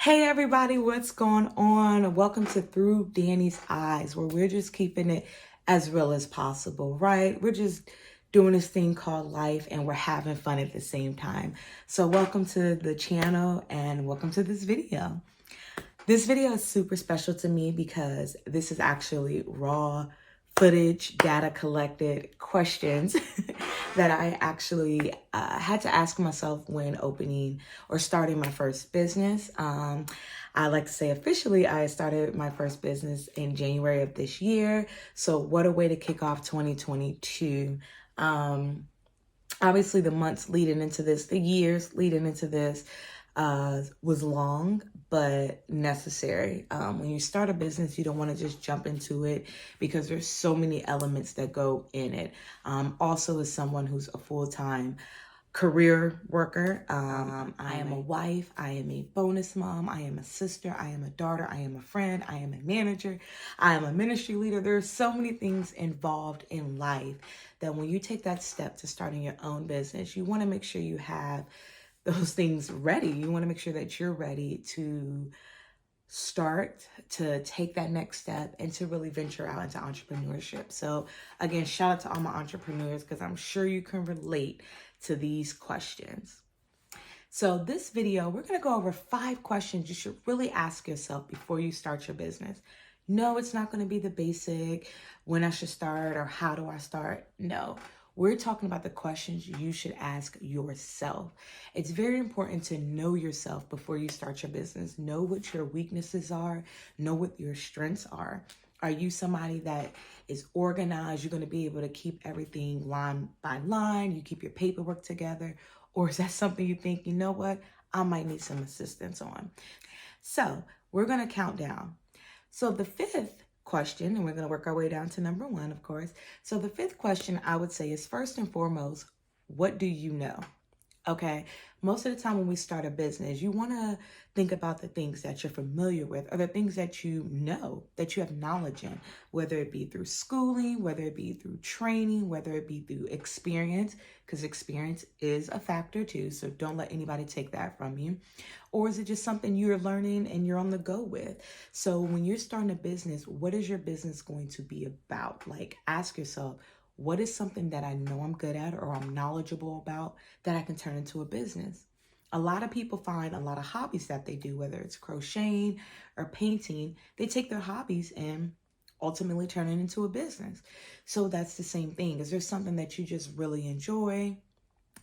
Hey everybody, what's going on? Welcome to Through Danny's Eyes, where we're just keeping it as real as possible, right? We're just doing this thing called life and we're having fun at the same time. So welcome to the channel and welcome to this video. This video is super special to me because this is actually raw footage, data collected questions that I actually had to ask myself when opening or starting my first business. I like to say officially, I started my first business in January of this year. So what a way to kick off 2022. Obviously the months leading into this, the years leading into this was long, but necessary. When you start a business, you don't want to just jump into it because there's so many elements that go in it. Also, as someone who's a full-time career worker, I am a wife, I am a bonus mom, I am a sister, I am a daughter, I am a friend, I am a manager, I am a ministry leader. There are so many things involved in life that when you take that step to starting your own business, you want to make sure you have those things ready. You want to make sure that you're ready to start, to take that next step, and to really venture out into entrepreneurship. So again, shout out to all my entrepreneurs because I'm sure you can relate to these questions. So this video, we're going to go over 5 questions you should really ask yourself before you start your business. No, it's not going to be the basic, when I should start or how do I start? No. We're talking about the questions you should ask yourself. It's very important to know yourself before you start your business. Know what your weaknesses are. Know what your strengths are. Are you somebody that is organized? You're going to be able to keep everything line by line. You keep your paperwork together. Or is that something you think, you know what, I might need some assistance on? So we're going to count down. So the 5th question, and we're going to work our way down to number 1, of course. So the 5th question I would say is, first and foremost, what do you know? Okay, most of the time when we start a business, you want to think about the things that you're familiar with or the things that you know, that you have knowledge in, whether it be through schooling, whether it be through training, whether it be through experience, because experience is a factor too. So don't let anybody take that from you. Or is it just something you're learning and you're on the go with? So when you're starting a business, what is your business going to be about? Like, ask yourself, what is something that I know I'm good at or I'm knowledgeable about that I can turn into a business? A lot of people find a lot of hobbies that they do, whether it's crocheting or painting, they take their hobbies and ultimately turn it into a business. So that's the same thing. Is there something that you just really enjoy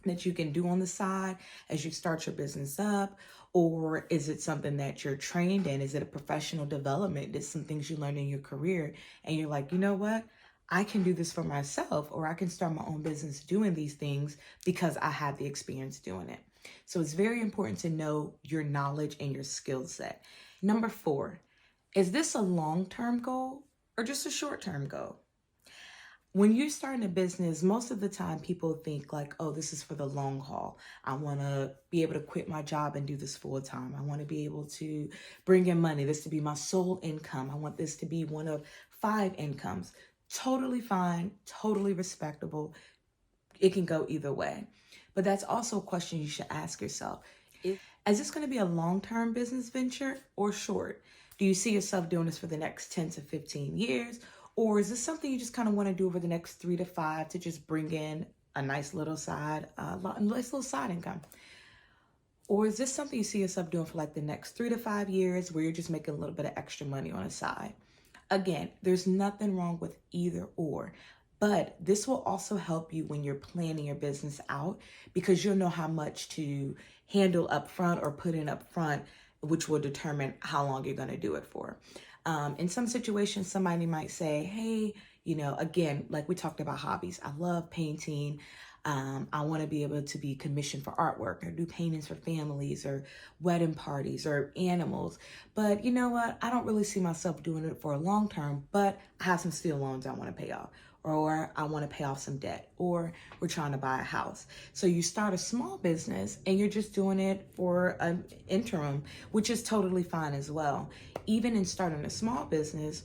that you can do on the side as you start your business up? Or is it something that you're trained in? Is it a professional development? Is some things you learned in your career and you're like, you know what? I can do this for myself, or I can start my own business doing these things because I have the experience doing it. So it's very important to know your knowledge and your skill set. Number 4, is this a long-term goal or just a short-term goal? When you're starting a business, most of the time people think like, oh, this is for the long haul. I want to be able to quit my job and do this full time. I want to be able to bring in money, this to be my sole income. I want this to be one of 5 incomes. Totally fine, totally respectable. It can go either way. But that's also a question you should ask yourself. Is this going to be a long-term business venture or short? Do you see yourself doing this for the next 10 to 15 years? Or is this something you just kind of want to do over the next 3 to 5 to just bring in a nice little side income? Or is this something you see yourself doing for like the next 3 to 5 years where you're just making a little bit of extra money on the side? Again, there's nothing wrong with either or, but this will also help you when you're planning your business out because you'll know how much to handle up front or put in up front, which will determine how long you're going to do it for. In some situations, somebody might say, hey, you know, again, like we talked about hobbies. I love painting. I want to be able to be commissioned for artwork or do paintings for families or wedding parties or animals. But you know what? I don't really see myself doing it for a long term, but I have some student loans I want to pay off, or I want to pay off some debt, or we're trying to buy a house. So you start a small business and you're just doing it for an interim, which is totally fine as well. Even in starting a small business,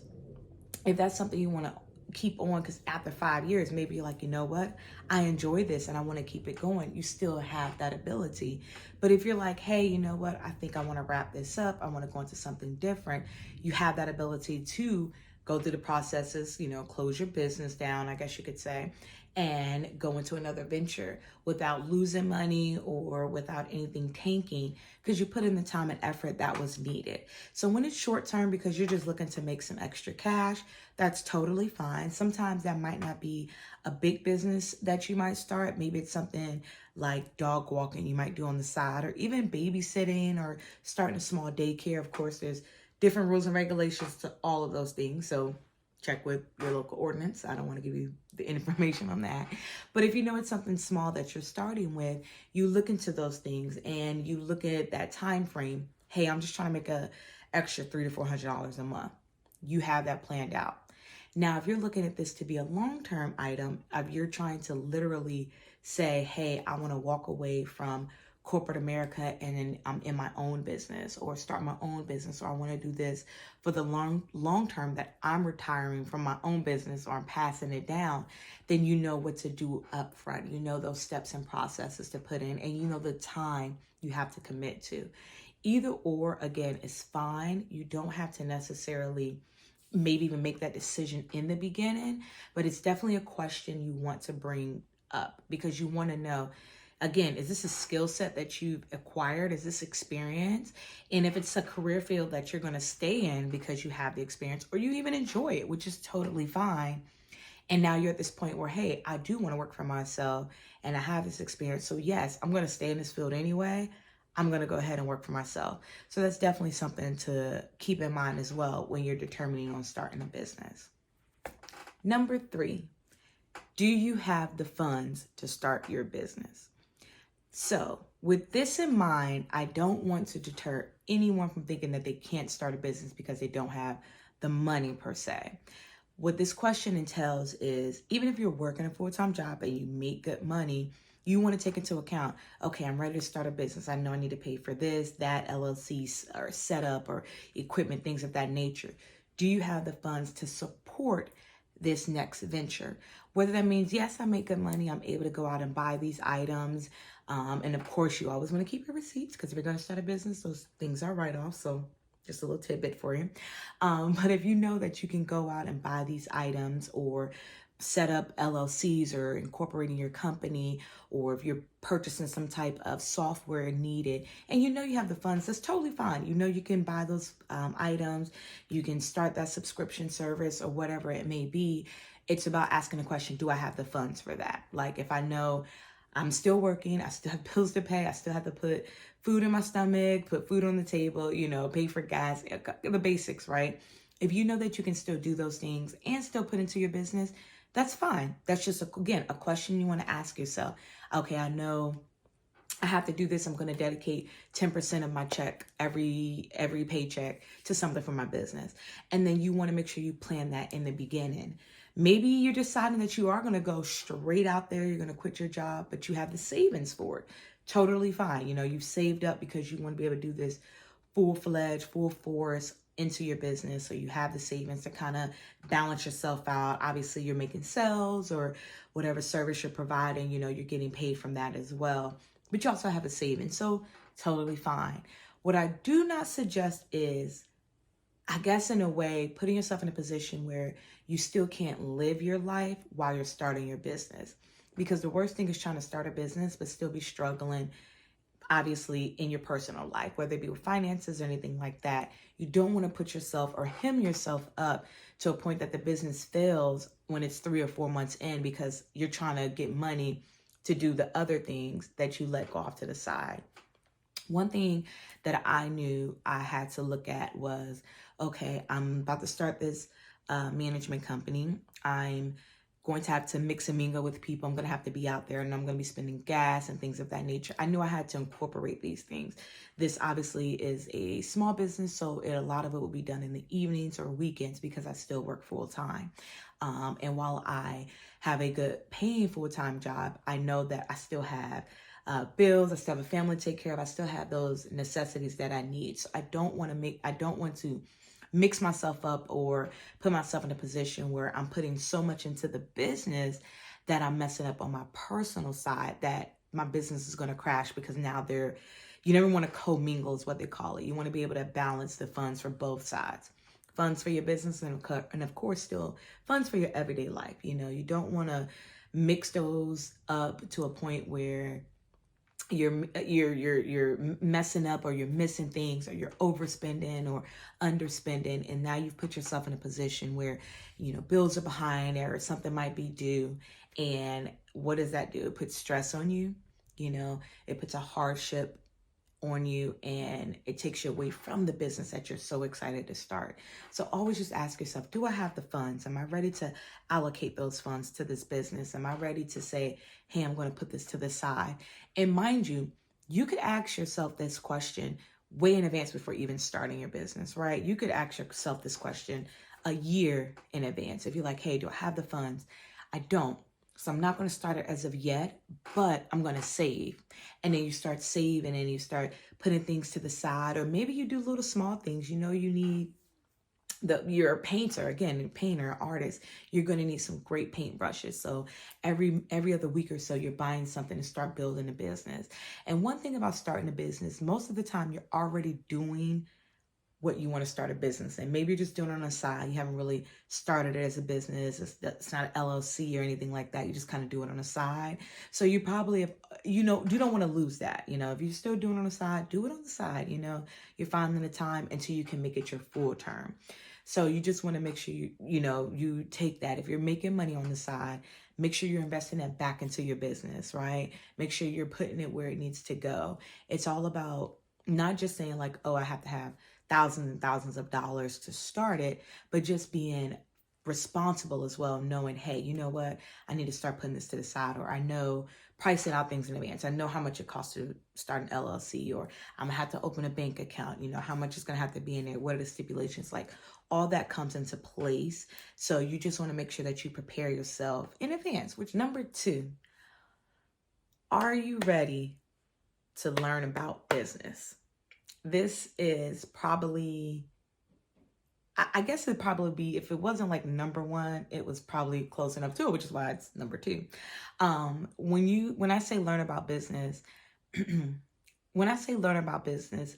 if that's something you want to keep on, because after 5 years, maybe you're like, you know what, I enjoy this and I want to keep it going. You still have that ability. But if you're like, hey, you know what, I think I want to wrap this up, I want to go into something different, you have that ability to go through the processes, close your business down, I guess you could say, and go into another venture without losing money or without anything tanking, because you put in the time and effort that was needed. So when it's short term because you're just looking to make some extra cash, that's totally fine. Sometimes that might not be a big business that you might start. Maybe it's something like dog walking you might do on the side, or even babysitting, or starting a small daycare. Of course, there's different rules and regulations to all of those things. So check with your local ordinance. I don't want to give you the information on that. But if you know it's something small that you're starting with, you look into those things and you look at that time frame. Hey, I'm just trying to make a extra $300 to $400 a month. You have that planned out. Now, if you're looking at this to be a long-term item, if you're trying to literally say, hey, I want to walk away from corporate America and then I'm in my own business, or start my own business, or I want to do this for the long term, that I'm retiring from my own business or I'm passing it down, then you know what to do up front. You know those steps and processes to put in, and you know the time you have to commit to. Either or, again, is fine. You don't have to necessarily maybe even make that decision in the beginning, but it's definitely a question you want to bring up, because you want to know, again, is this a skill set that you've acquired? Is this experience? And if it's a career field that you're going to stay in because you have the experience, or you even enjoy it, which is totally fine. And now you're at this point where, hey, I do want to work for myself and I have this experience. So yes, I'm going to stay in this field anyway. I'm going to go ahead and work for myself. So that's definitely something to keep in mind as well when you're determining on starting a business. Number 3, do you have the funds to start your business? So with this in mind, I don't want to deter anyone from thinking that they can't start a business because they don't have the money per se. What this question entails is, even if you're working a full-time job and you make good money, you want to take into account, okay, I'm ready to start a business. I know I need to pay for this, that, LLC or setup or equipment, things of that nature. Do you have the funds to support this next venture? Whether that means, yes, I make good money, I'm able to go out and buy these items. And of course, you always want to keep your receipts, because if you're going to start a business, those things are write-offs. So just a little tidbit for you. But if you know that you can go out and buy these items, or set up LLCs, or incorporating your company, or if you're purchasing some type of software needed and you know you have the funds, that's totally fine. You know you can buy those items, you can start that subscription service or whatever it may be. It's about asking the question, do I have the funds for that? Like, if I know I'm still working, I still have bills to pay, I still have to put food in my stomach, put food on the table, pay for gas, the basics, right? If you know that you can still do those things and still put into your business, that's fine. That's just, again, a question you want to ask yourself. Okay, I know I have to do this. I'm going to dedicate 10% of my check, every paycheck, to something for my business. And then you want to make sure you plan that in the beginning. Maybe you're deciding that you are going to go straight out there. You're going to quit your job, but you have the savings for it. Totally fine. You've saved up because you want to be able to do this full-fledged, full force into your business. So you have the savings to kind of balance yourself out. Obviously, you're making sales or whatever service you're providing, you're getting paid from that as well. But you also have a savings. So totally fine. What I do not suggest is, I guess in a way, putting yourself in a position where you still can't live your life while you're starting your business. Because the worst thing is trying to start a business but still be struggling, obviously, in your personal life, whether it be with finances or anything like that. You don't want to put yourself or hem yourself up to a point that the business fails when it's 3 or 4 months in, because you're trying to get money to do the other things that you let go off to the side. One thing that I knew I had to look at was, okay, I'm about to start this management company. I'm going to have to mix and mingle with people. I'm going to have to be out there, and I'm going to be spending gas and things of that nature. I knew I had to incorporate these things. This obviously is a small business, so a lot of it will be done in the evenings or weekends because I still work full time. And while I have a good paying full-time job, I know that I still have bills, I still have a family to take care of, I still have those necessities that I need. So I don't want to mix myself up or put myself in a position where I'm putting so much into the business that I'm messing up on my personal side, that my business is going to crash, because now you never want to commingle is what they call it. You want to be able to balance the funds for both sides. Funds for your business and of course still funds for your everyday life. You don't want to mix those up to a point where you're messing up, or you're missing things, or you're overspending or underspending, and now you've put yourself in a position where bills are behind, or something might be due. And what does that do? It puts stress on you. It puts a hardship on you, and it takes you away from the business that you're so excited to start. So always just ask yourself, do I have the funds? Am I ready to allocate those funds to this business? Am I ready to say, hey, I'm going to put this to the side? And mind you, you could ask yourself this question way in advance before even starting your business, right? You could ask yourself this question a year in advance. If you're like, hey, do I have the funds? I don't. So I'm not going to start it as of yet, but I'm going to save. And then you start saving, and you start putting things to the side, or maybe you do little small things. You're a painter, again, painter, artist, you're going to need some great paint brushes. So every other week or so, you're buying something to start building a business. And one thing about starting a business, most of the time you're already doing what you want to start a business in. Maybe you're just doing it on the side. You haven't really started it as a business. It's not an LLC or anything like that. You just kind of do it on the side. So you probably, you don't want to lose that. If you're still doing it on the side, do it on the side. You're finding the time until you can make it your full term. So you just want to make sure you take that. If you're making money on the side, make sure you're investing that back into your business, right? Make sure you're putting it where it needs to go. It's all about not just saying like, oh, I have to have thousands and thousands of dollars to start it, but just being responsible as well, knowing, hey, you know what, I need to start putting this to the side, or I know pricing out things in advance. I know how much it costs to start an LLC, or I'm gonna have to open a bank account, how much is gonna have to be in there, what are the stipulations, like all that comes into place. So you just want to make sure that you prepare yourself in advance. Which, number 2, are you ready to learn about business? This is probably, I guess it'd probably be, if it wasn't like number 1, it was probably close enough to it, which is why it's number 2. When I say learn about business,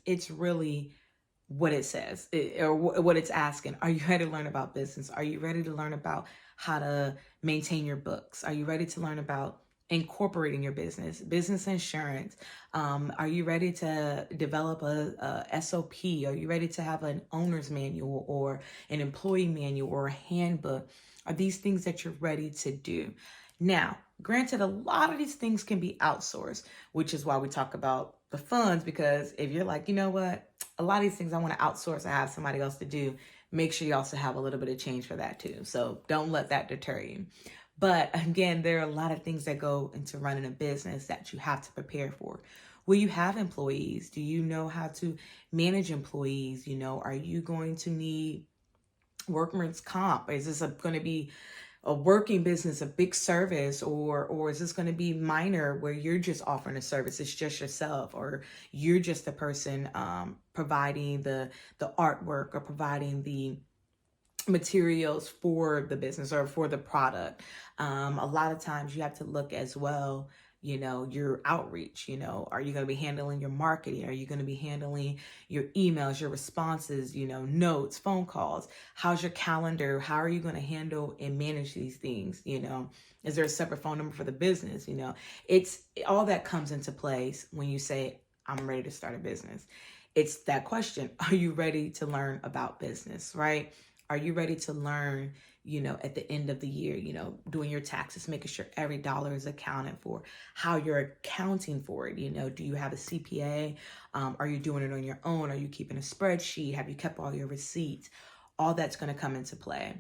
it's really what it says, or what it's asking. Are you ready to learn about business? Are you ready to learn about how to maintain your books? Are you ready to learn about incorporating your business insurance? Are you ready to develop a SOP? Are you ready to have an owner's manual or an employee manual or a handbook? Are these things that you're ready to do? Now, granted, a lot of these things can be outsourced, which is why we talk about the funds, because if you're like, you know what, a lot of these things I want to outsource, I have somebody else to do, make sure you also have a little bit of change for that too. So don't let that deter you. But again, there are a lot of things that go into running a business that you have to prepare for. Will you have employees? Do you know how to manage employees? Are you going to need workman's comp? Is this going to be a working business, a big service, or is this going to be minor where you're just offering a service? It's just yourself, or you're just the person providing the artwork or providing the materials for the business or for the product. A lot of times you have to look as well, your outreach. Are you going to be handling your marketing? Are you going to be handling your emails, your responses, notes, phone calls? How's your calendar? How are you going to handle and manage these things? Is there a separate phone number for the business? It's all that comes into place when you say, I'm ready to start a business. It's that question. Are you ready to learn about business, right? Are you ready to learn, at the end of the year, doing your taxes, making sure every dollar is accounted for, how you're accounting for it? Do you have a CPA? Are you doing it on your own? Are you keeping a spreadsheet? Have you kept all your receipts? All that's going to come into play.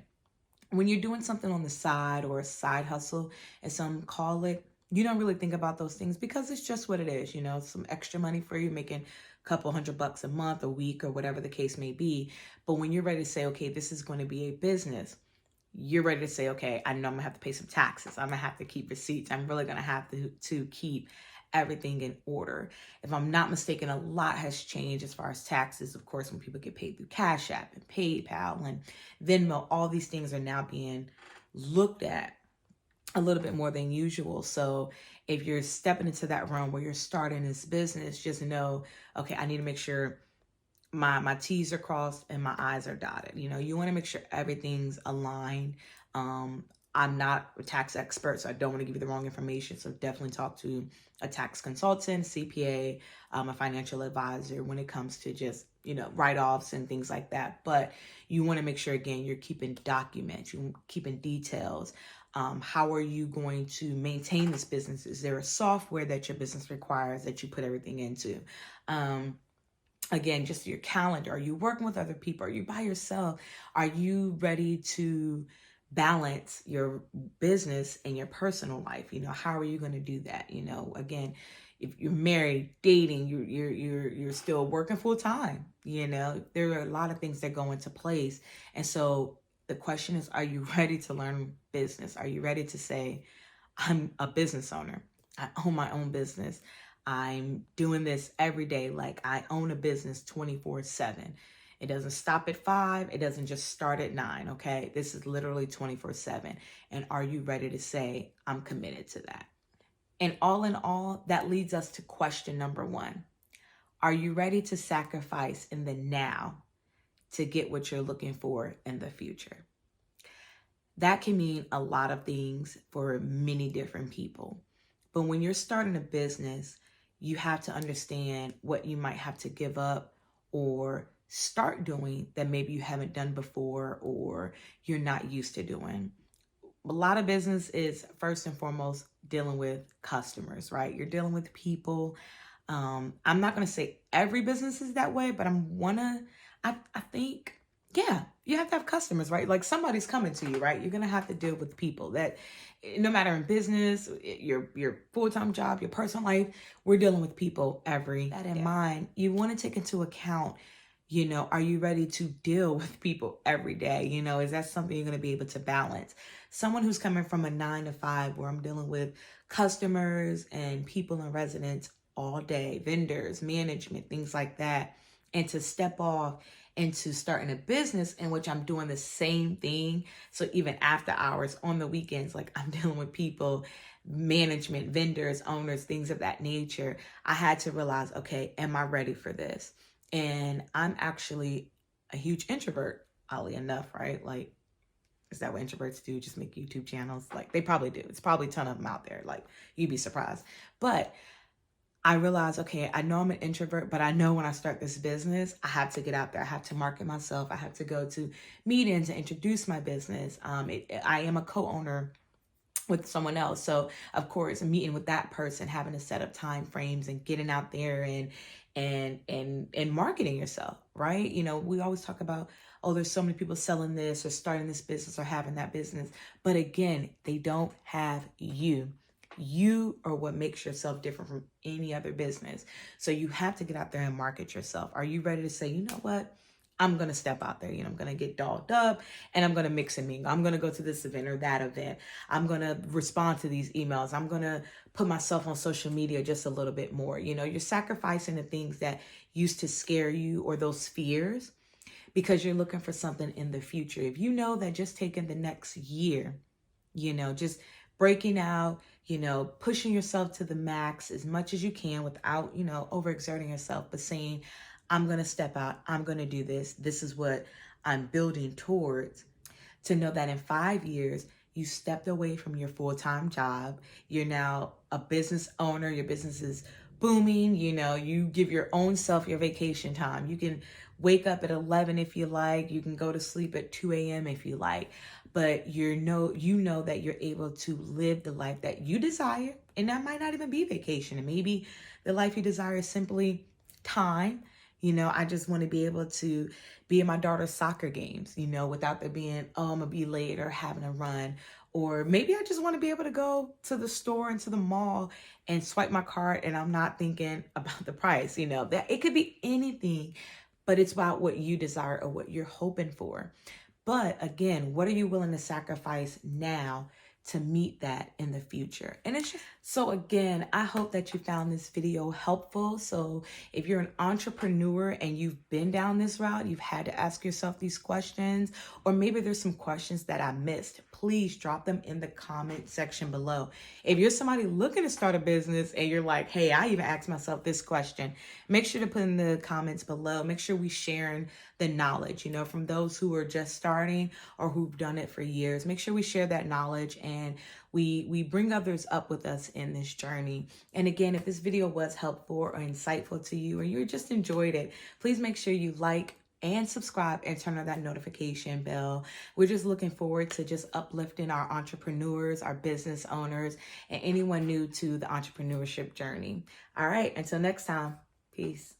When you're doing something on the side, or a side hustle, as some call it, you don't really think about those things because it's just what it is. Some extra money for you, making couple $100 a month, a week, or whatever the case may be. But when you're ready to say, okay, this is going to be a business, you're ready to say, okay, I know I'm gonna have to pay some taxes. I'm gonna have to keep receipts. I'm really gonna have to keep everything in order. If I'm not mistaken, a lot has changed as far as taxes. Of course, when people get paid through Cash App and PayPal and Venmo, all these things are now being looked at a little bit more than usual. So if you're stepping into that realm where you're starting this business, just know, okay, I need to make sure my T's are crossed and my I's are dotted. You know, you want to make sure everything's aligned. I'm not a tax expert, so I don't want to give you the wrong information. So definitely talk to a tax consultant, CPA, a financial advisor when it comes to just, you know, write-offs and things like that. But you want to make sure, again, you're keeping documents, you're keeping details. How are you going to maintain this business? Is there a software that your business requires that you put everything into? Again, just your calendar. Are you working with other people? Are you by yourself? Are you ready to balance your business and your personal life? You know, how are you going to do that? You know, again, if you're married, dating, you're still working full time. You know, there are a lot of things that go into place. And so the question is, are you ready to learn business? Are you ready to say, I'm a business owner. I own my own business. I'm doing this every day. Like I own a business 24/7. It doesn't stop at 5. It doesn't just start at 9. Okay. This is literally 24/7. And are you ready to say, I'm committed to that? And all in all, that leads us to question number 1. Are you ready to sacrifice in the now to get what you're looking for in the future? That can mean a lot of things for many different people. But when you're starting a business, you have to understand what you might have to give up or start doing that maybe you haven't done before or you're not used to doing. A lot of business is first and foremost dealing with customers, right? You're dealing with people. I'm not going to say every business is that way, but I think, yeah, you have to have customers, right? Like somebody's coming to you, right? You're going to have to deal with people that no matter in business, your full-time job, your personal life, we're dealing with people every day. That in mind, you want to take into account, you know, are you ready to deal with people every day? You know, is that something you're going to be able to balance? Someone who's coming from a 9 to 5 where I'm dealing with customers and people and residents all day, vendors, management, things like that, and to step off into starting a business in which I'm doing the same thing. So even after hours, on the weekends, like I'm dealing with people, management, vendors, owners, things of that nature. I had to realize, okay, am I ready for this? And I'm actually a huge introvert, oddly enough, right? Like, is that what introverts do? Just make YouTube channels? Like, they probably do. It's probably a ton of them out there. Like, you'd be surprised. But I realized, okay, I know I'm an introvert, but I know when I start this business, I have to get out there. I have to market myself. I have to go to meetings and introduce my business. I am a co-owner with someone else. So of course, meeting with that person, having to set up time frames and getting out there and marketing yourself, right? You know, we always talk about, oh, there's so many people selling this or starting this business or having that business. But again, they don't have you. You are what makes yourself different from any other business. So you have to get out there and market yourself. Are you ready to say, you know what? I'm going to step out there, you know, I'm going to get dolled up and I'm going to mix and mingle. I'm going to go to this event or that event. I'm going to respond to these emails. I'm going to put myself on social media just a little bit more. You know, you're sacrificing the things that used to scare you or those fears because you're looking for something in the future. If you know that just taking the next year, you know, just breaking out, you know, pushing yourself to the max as much as you can without, you know, overexerting yourself, but saying, I'm going to step out. I'm going to do this. This is what I'm building towards. To know that in 5 years, you stepped away from your full-time job. You're now a business owner. Your business is booming. You know, you give your own self your vacation time. You can wake up at 11 if you like. You can go to sleep at 2 a.m. if you like. But you know that you're able to live the life that you desire. And that might not even be vacation. And maybe the life you desire is simply time. You know, I just want to be able to be in my daughter's soccer games, you know, without there being, oh, I'm going to be late or having a run. Or maybe I just want to be able to go to the store and to the mall and swipe my card and I'm not thinking about the price, you know, that it could be anything, but it's about what you desire or what you're hoping for. But again, what are you willing to sacrifice now to meet that in the future? And it's just So again, I hope that you found this video helpful. So if you're an entrepreneur and you've been down this route, you've had to ask yourself these questions, or maybe there's some questions that I missed, please drop them in the comment section below. If you're somebody looking to start a business and you're like, hey, I even asked myself this question, make sure to put in the comments below. Make sure we sharing the knowledge, from those who are just starting or who've done it for years. Make sure we share that knowledge and we bring others up with us in this journey. And again, if this video was helpful or insightful to you, or you just enjoyed it, please make sure you like and subscribe and turn on that notification bell. We're just looking forward to just uplifting our entrepreneurs, our business owners, and anyone new to the entrepreneurship journey. All right, until next time, peace.